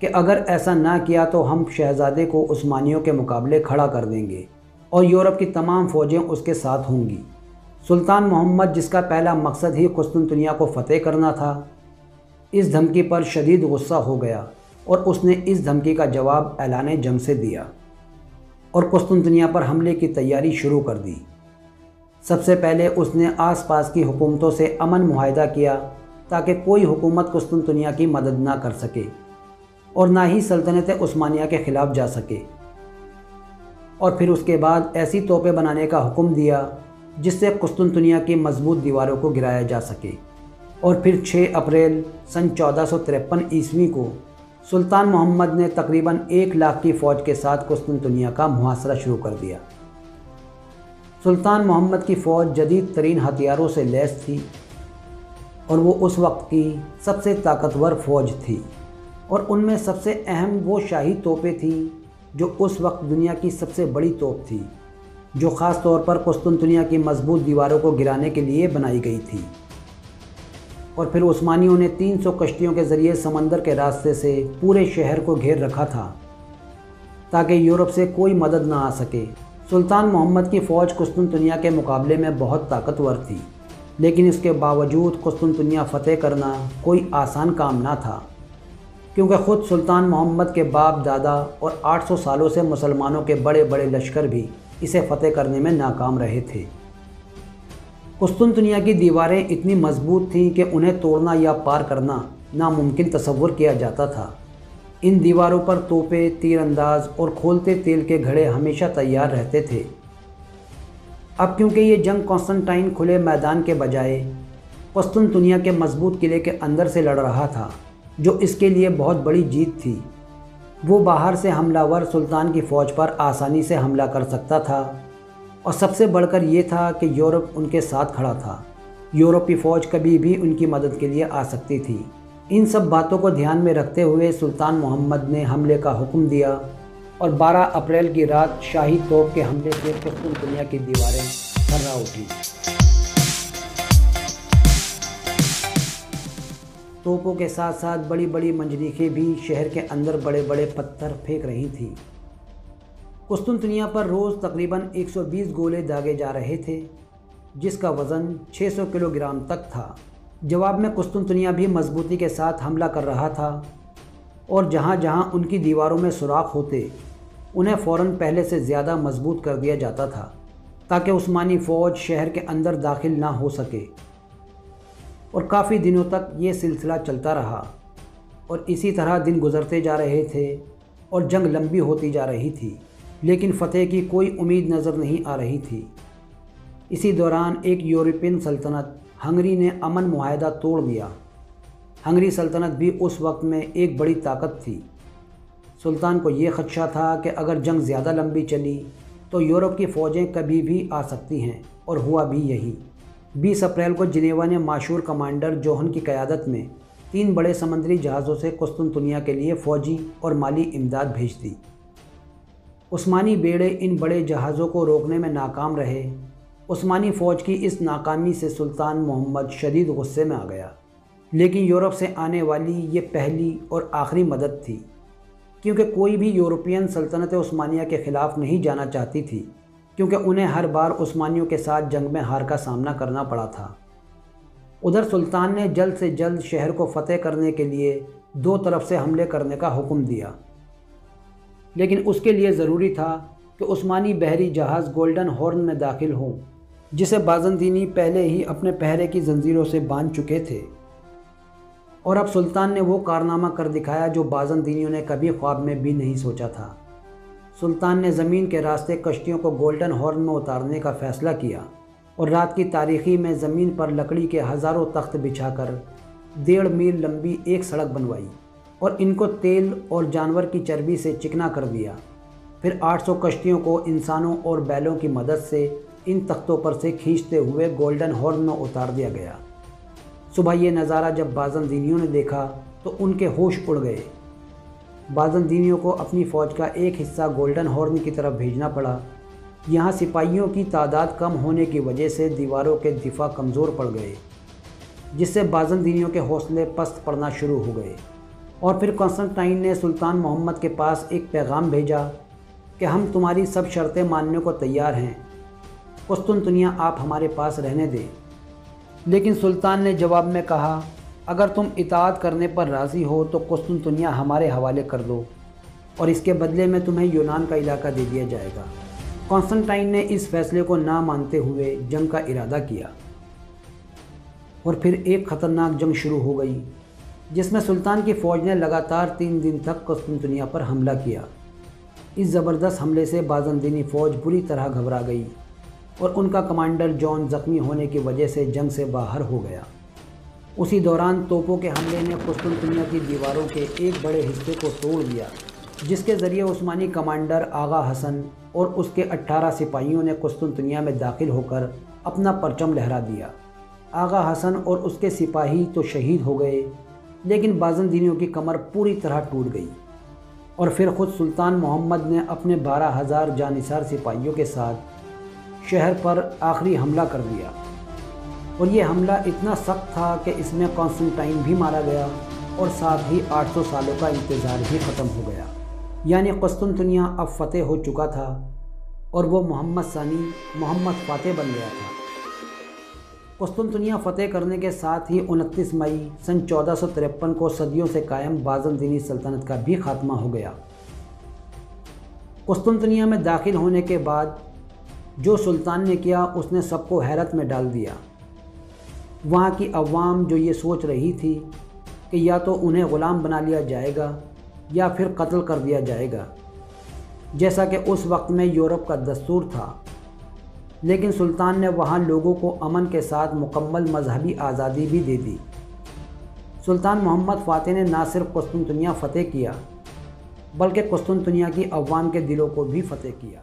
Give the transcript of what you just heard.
کہ اگر ایسا نہ کیا تو ہم شہزادے کو عثمانیوں کے مقابلے کھڑا کر دیں گے اور یورپ کی تمام فوجیں اس کے ساتھ ہوں گی۔ سلطان محمد، جس کا پہلا مقصد ہی قسطنطنیہ کو فتح کرنا تھا، اس دھمکی پر شدید غصہ ہو گیا اور اس نے اس دھمکی کا جواب اعلان جنگ سے دیا اور قسطنطنیہ پر حملے کی تیاری شروع کر دی۔ سب سے پہلے اس نے آس پاس کی حکومتوں سے امن معاہدہ کیا تاکہ کوئی حکومت قسطنطنیہ کی مدد نہ کر سکے اور نہ ہی سلطنت عثمانیہ کے خلاف جا سکے، اور پھر اس کے بعد ایسی توپیں بنانے کا حکم دیا جس سے قسطنطنیہ کی مضبوط دیواروں کو گرایا جا سکے۔ اور پھر 6 اپریل سن 1453 عیسوی کو سلطان محمد نے تقریباً 1 لاکھ کی فوج کے ساتھ قسطنطنیہ کا محاصرہ شروع کر دیا۔ سلطان محمد کی فوج جدید ترین ہتھیاروں سے لیس تھی اور وہ اس وقت کی سب سے طاقتور فوج تھی، اور ان میں سب سے اہم وہ شاہی توپیں تھیں جو اس وقت دنیا کی سب سے بڑی توپ تھی، جو خاص طور پر قسطنطنیہ کی مضبوط دیواروں کو گرانے کے لیے بنائی گئی تھی۔ اور پھر عثمانیوں نے 300 کشتیوں کے ذریعے سمندر کے راستے سے پورے شہر کو گھیر رکھا تھا تاکہ یورپ سے کوئی مدد نہ آ سکے۔ سلطان محمد کی فوج قسطنطنیہ کے مقابلے میں بہت طاقتور تھی، لیکن اس کے باوجود قسطنطنیہ فتح کرنا کوئی آسان کام نہ تھا، کیونکہ خود سلطان محمد کے باپ دادا اور 800 سالوں سے مسلمانوں کے بڑے بڑے لشکر بھی اسے فتح کرنے میں ناکام رہے تھے۔ قسطنطنیہ کی دیواریں اتنی مضبوط تھیں کہ انہیں توڑنا یا پار کرنا ناممکن تصور کیا جاتا تھا۔ ان دیواروں پر توپیں، تیر انداز اور کھولتے تیل کے گھڑے ہمیشہ تیار رہتے تھے۔ اب کیونکہ یہ جنگ قسطنطین کھلے میدان کے بجائے قسطنطنیہ کے مضبوط قلعے کے اندر سے لڑ رہا تھا، جو اس کے لیے بہت بڑی جیت تھی، وہ باہر سے حملہ ور سلطان کی فوج پر آسانی سے حملہ کر سکتا تھا، اور سب سے بڑھ کر یہ تھا کہ یورپ ان کے ساتھ کھڑا تھا۔ یورپی فوج کبھی بھی ان کی مدد کے لیے آ سکتی تھی۔ ان سب باتوں کو دھیان میں رکھتے ہوئے سلطان محمد نے حملے کا حکم دیا، اور 12 اپریل کی رات شاہی توپ کے حملے سے قسطنطنیہ کی دیواریں تھرا اٹھیں۔ توپوں کے ساتھ ساتھ بڑی بڑی منجنیقیں بھی شہر کے اندر بڑے بڑے پتھر پھینک رہی تھیں۔ قسطنطنیہ پر روز تقریباً 120 گولے داغے جا رہے تھے، جس کا وزن 600 کلو گرام تک تھا۔ جواب میں قسطنطنیہ بھی مضبوطی کے ساتھ حملہ کر رہا تھا، اور جہاں جہاں ان کی دیواروں میں سوراخ ہوتے انہیں فوراً پہلے سے زیادہ مضبوط کر دیا جاتا تھا تاکہ عثمانی فوج شہر کے اندر داخل نہ ہو سکے۔ اور کافی دنوں تک یہ سلسلہ چلتا رہا، اور اسی طرح دن گزرتے جا رہے تھے اور جنگ لمبی ہوتی جا رہی تھی، لیکن فتح کی کوئی امید نظر نہیں آ رہی تھی۔ اسی دوران ایک یورپین سلطنت ہنگری نے امن معاہدہ توڑ دیا۔ ہنگری سلطنت بھی اس وقت میں ایک بڑی طاقت تھی۔ سلطان کو یہ خدشہ تھا کہ اگر جنگ زیادہ لمبی چلی تو یورپ کی فوجیں کبھی بھی آ سکتی ہیں، اور ہوا بھی یہی۔ 20 اپریل کو جنیوا نے مشہور کمانڈر جوہن کی قیادت میں 3 بڑے سمندری جہازوں سے قسطنطنیہ کے لیے فوجی اور مالی امداد بھیج دی۔ عثمانی بیڑے ان بڑے جہازوں کو روکنے میں ناکام رہے۔ عثمانی فوج کی اس ناکامی سے سلطان محمد شدید غصے میں آ گیا، لیکن یورپ سے آنے والی یہ پہلی اور آخری مدد تھی، کیونکہ کوئی بھی یورپین سلطنت عثمانیہ کے خلاف نہیں جانا چاہتی تھی، کیونکہ انہیں ہر بار عثمانیوں کے ساتھ جنگ میں ہار کا سامنا کرنا پڑا تھا۔ ادھر سلطان نے جلد سے جلد شہر کو فتح کرنے کے لیے 2 طرف سے حملے کرنے کا حکم دیا، لیکن اس کے لیے ضروری تھا کہ عثمانی بحری جہاز گولڈن ہارن میں داخل ہوں، جسے بازنطینی پہلے ہی اپنے پہرے کی زنجیروں سے باندھ چکے تھے۔ اور اب سلطان نے وہ کارنامہ کر دکھایا جو بازنطینیوں نے کبھی خواب میں بھی نہیں سوچا تھا۔ سلطان نے زمین کے راستے کشتیوں کو گولڈن ہارن میں اتارنے کا فیصلہ کیا، اور رات کی تاریکی میں زمین پر لکڑی کے ہزاروں تخت بچھا کر 1.5 میل لمبی ایک سڑک بنوائی، اور ان کو تیل اور جانور کی چربی سے چکنا کر دیا۔ پھر 800 کشتیوں کو انسانوں اور بیلوں کی مدد سے ان تختوں پر سے کھینچتے ہوئے گولڈن ہارن میں اتار دیا گیا۔ صبح یہ نظارہ جب بازنطینیوں نے دیکھا تو ان کے ہوش اڑ گئے۔ بازنطینیوں کو اپنی فوج کا ایک حصہ گولڈن ہارن کی طرف بھیجنا پڑا۔ یہاں سپاہیوں کی تعداد کم ہونے کی وجہ سے دیواروں کے دفاع کمزور پڑ گئے، جس سے بازنطینیوں کے حوصلے پست پڑنا شروع ہو گئے۔ اور پھر قسطنطین نے سلطان محمد کے پاس ایک پیغام بھیجا کہ ہم تمہاری سب شرطیں ماننے کو تیار ہیں، قسطنطنیہ آپ ہمارے پاس رہنے دیں۔ لیکن سلطان نے جواب میں کہا، اگر تم اطاعت کرنے پر راضی ہو تو قسطنطنیہ ہمارے حوالے کر دو اور اس کے بدلے میں تمہیں یونان کا علاقہ دے دیا جائے گا۔ قسطنطین نے اس فیصلے کو نہ مانتے ہوئے جنگ کا ارادہ کیا اور پھر ایک خطرناک جنگ شروع ہو گئی جس میں سلطان کی فوج نے لگاتار 3 دن تک قسطنطنیہ پر حملہ کیا۔ اس زبردست حملے سے بازنطینی فوج بری طرح گھبرا گئی اور ان کا کمانڈر جان زخمی ہونے کی وجہ سے جنگ سے باہر ہو گیا۔ اسی دوران توپوں کے حملے نے قسطنطنیہ کی دیواروں کے ایک بڑے حصے کو توڑ دیا، جس کے ذریعے عثمانی کمانڈر آغا حسن اور اس کے 18 سپاہیوں نے قسطنطنیہ میں داخل ہو کر اپنا پرچم لہرا دیا۔ آغا حسن اور اس کے سپاہی تو شہید ہو گئے، لیکن بازنطینیوں کی کمر پوری طرح ٹوٹ گئی اور پھر خود سلطان محمد نے اپنے 12,000 جانثار سپاہیوں کے ساتھ شہر پر آخری حملہ کر دیا، اور یہ حملہ اتنا سخت تھا کہ اس میں قسطنطین بھی مارا گیا اور ساتھ ہی 800 سالوں کا انتظار بھی ختم ہو گیا۔ یعنی قسطنطنیہ اب فتح ہو چکا تھا اور وہ محمد ثانی محمد فاتح بن گیا تھا۔ قسطنطنیہ فتح کرنے کے ساتھ ہی 29 مئی سن 1453 کو صدیوں سے قائم بازنطینی سلطنت کا بھی خاتمہ ہو گیا۔ قسطنطنیہ میں داخل ہونے کے بعد جو سلطان نے کیا اس نے سب کو حیرت میں ڈال دیا۔ وہاں کی عوام جو یہ سوچ رہی تھی کہ یا تو انہیں غلام بنا لیا جائے گا یا پھر قتل کر دیا جائے گا، جیسا کہ اس وقت میں یورپ کا دستور تھا، لیکن سلطان نے وہاں لوگوں کو امن کے ساتھ مکمل مذہبی آزادی بھی دے دی۔ سلطان محمد فاتح نے نہ صرف قسطنطنیہ فتح کیا بلکہ قسطنطنیہ کی عوام کے دلوں کو بھی فتح کیا۔